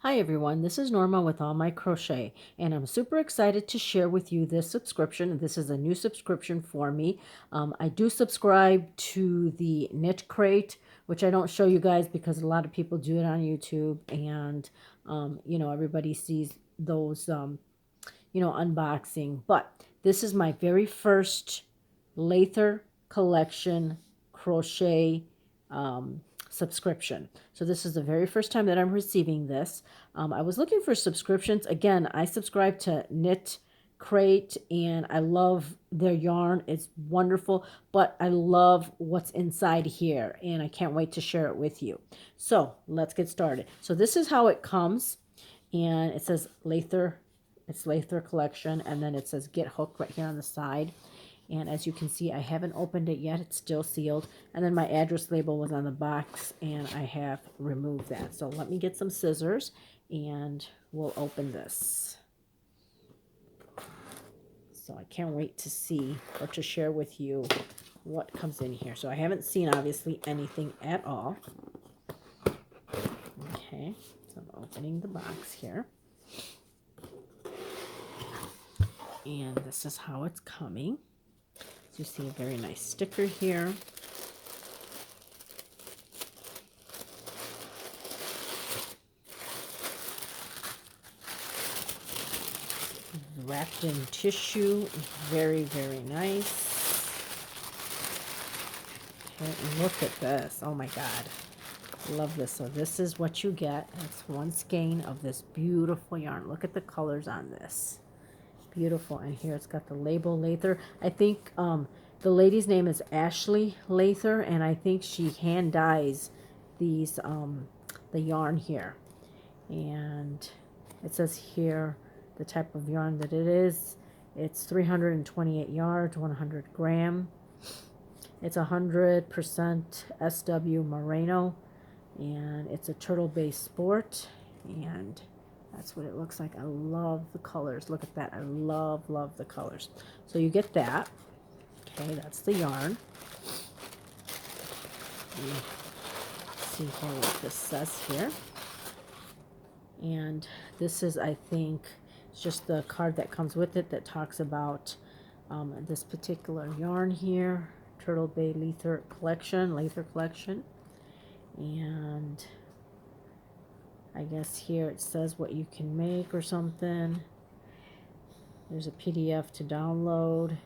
Hi everyone, this is Norma with All My Crochet, and I'm super excited to share with you this subscription. This is a new subscription for me. I do subscribe to the Knit Crate, which I don't show you guys because a lot of people do it on YouTube, and everybody sees those unboxing. But this is my very first Leither Collection crochet subscription. So this is the very first time that I'm receiving this. I was looking for subscriptions. Again, I subscribe to Knit Crate and I love their yarn. It's wonderful, but I love what's inside here and I can't wait to share it with you. So let's get started. So this is how it comes, and it says Leither. It's Leither Collection, and then it says Get Hooked right here on the side. And as you can see, I haven't opened it yet. It's still sealed. And then my address label was on the box, and I have removed that. So let me get some scissors, and we'll open this. So I can't wait to see or to share with you what comes in here. So I haven't seen, obviously, anything at all. Okay, so I'm opening the box here. And this is how it's coming. You see a very nice sticker here. Wrapped in tissue, very, very nice. Okay, look at this. Oh my God. Love this. So this is what you get. It's one skein of this beautiful yarn. Look at the colors on this. Beautiful. And here it's got the label Leither. I think the lady's name is Ashley Leither, and I think she hand dyes these the yarn here. And it says here the type of yarn that it is. It's 328 yards, 100 gram. It's 100% SW Merino, and it's a turtle-based sport, and that's what it looks like. I love the colors. Look at that. I love the colors. So you get that. Okay, that's the yarn. Let's see here what this says here. And this is, I think, it's just the card that comes with it that talks about this particular yarn here, Turtle Bay Leither Collection. And I guess here it says what you can make or something. There's a PDF to download.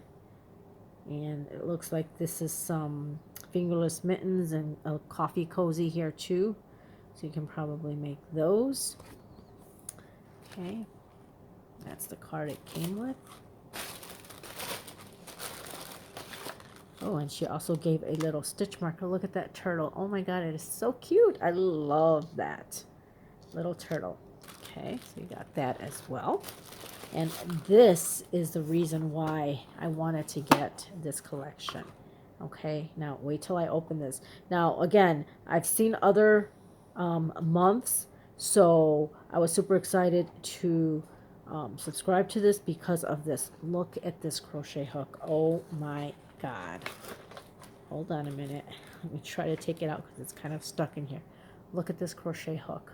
And it looks like this is some fingerless mittens and a coffee cozy here too. So you can probably make those. Okay. That's the card it came with. Oh, and she also gave a little stitch marker. Look at that turtle. Oh my God, it is so cute. I love that little turtle. Okay, so you got that as well. And this is the reason why I wanted to get this collection. Okay, now wait till I open this. Now, again, I've seen other months, so I was super excited to subscribe to this because of this. Look at this crochet hook. Oh my God. Hold on a minute. Let me try to take it out because it's kind of stuck in here. Look at this crochet hook.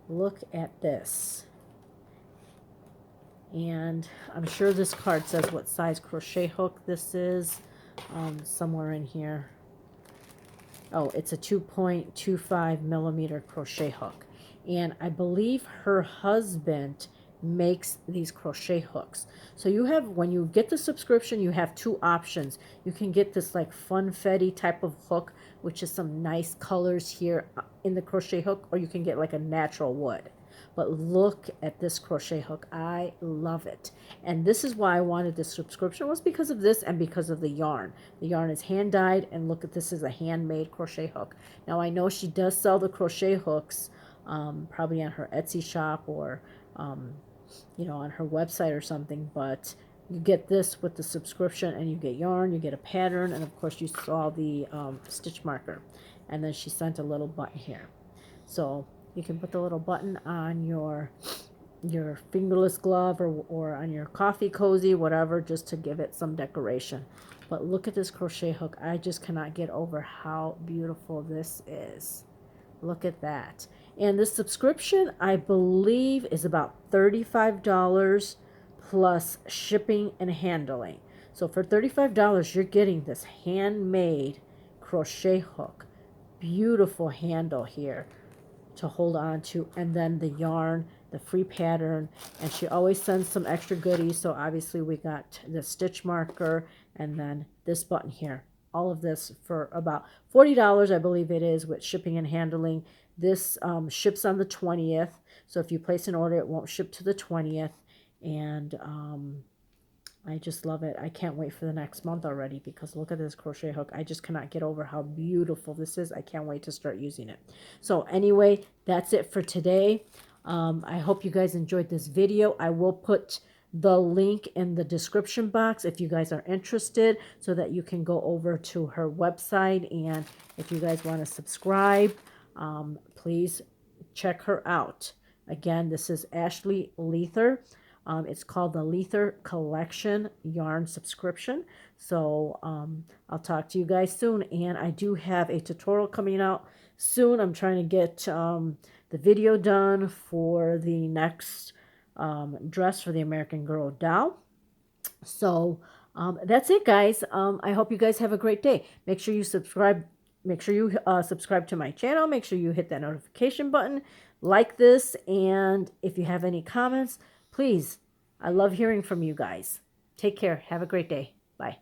Look at this. And I'm sure this card says what size crochet hook this is somewhere in here. Oh, it's a 2.25 millimeter crochet hook. And I believe her husband makes these crochet hooks. So you have, when you get the subscription, you have two options. You can get this like funfetti type of hook, which is some nice colors here in the crochet hook, or you can get like a natural wood. But look at this crochet hook. I love it. And this is why I wanted this subscription, was because of this and because of the yarn. The yarn is hand dyed, and look at this is a handmade crochet hook. Now I know she does sell the crochet hooks probably on her Etsy shop or on her website or something, but you get this with the subscription and you get yarn, you get a pattern, and of course you saw the stitch marker. And then she sent a little button here. So you can put the little button on your fingerless glove or on your coffee cozy, whatever, just to give it some decoration. But look at this crochet hook. I just cannot get over how beautiful this is. Look at that. And the subscription, I believe, is about $35 plus shipping and handling. So for $35, you're getting this handmade crochet hook. Beautiful handle here to hold on to, and then the yarn, the free pattern, and she always sends some extra goodies. So obviously we got the stitch marker and then this button here. All of this for about $40, I believe it is, with shipping and handling. This ships on the 20th, so if you place an order, it won't ship to the 20th. And I just love it. I can't wait for the next month already, because look at this crochet hook. I just cannot get over how beautiful this is. I can't wait to start using it. So anyway, that's it for today. I hope you guys enjoyed this video. I will put the link in the description box if you guys are interested, so that you can go over to her website. And if you guys want to subscribe, please check her out. Again, this is Ashley Leither. It's called the Leither Collection yarn subscription. So I'll talk to you guys soon. And I do have a tutorial coming out soon. I'm trying to get the video done for the next dress for the American Girl doll. So that's it, guys. I hope you guys have a great day. Make sure you subscribe. Make sure you subscribe to my channel. Make sure you hit that notification button. Like this. And if you have any comments, please, I love hearing from you guys. Take care. Have a great day. Bye.